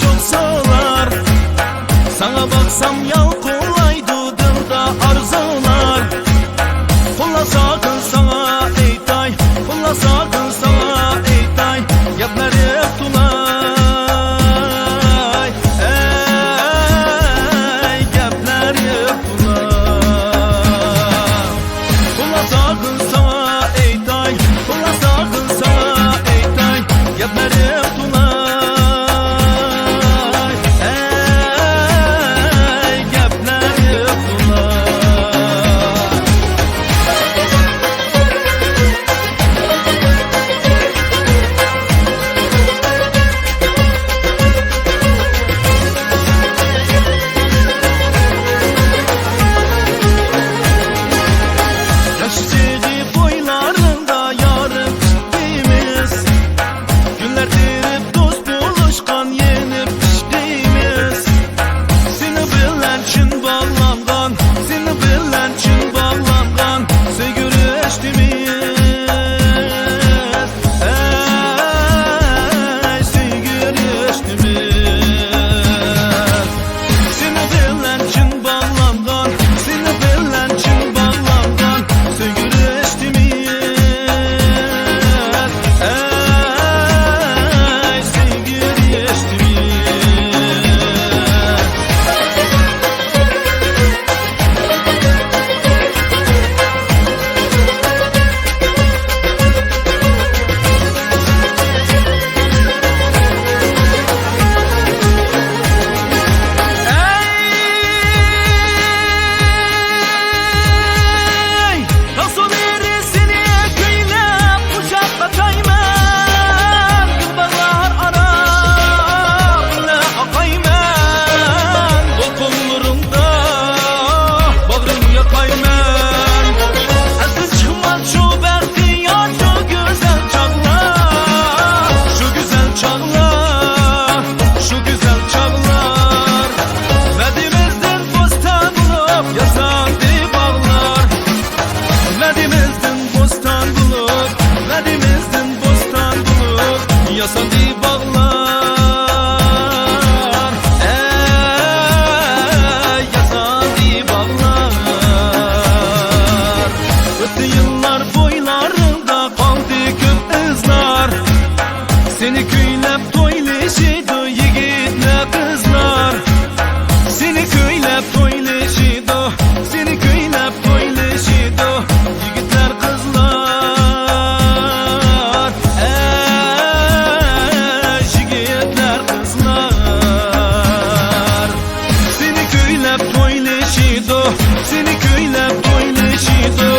olsalar. Sana baksam yalkolaydı dilda arzular. Pulla sakın sana eytay, pulla sakın sana eytay, gapları yaptılay, ey gapları yaptılay. Pulla sakın sana eytay, pulla sakın sana eytay, gapları yaptılay. Yasandı bağlar, ey yasandı bağlar. Öttü yıllar boylarında kaldı köp izler. Seni köylep toyleşidu yigitler kızlar. Seni köylep toyleşidu, seni köylep toyleşidu yigitler kızlar. Seni köylep toyleşido, seni köylep toyleşido.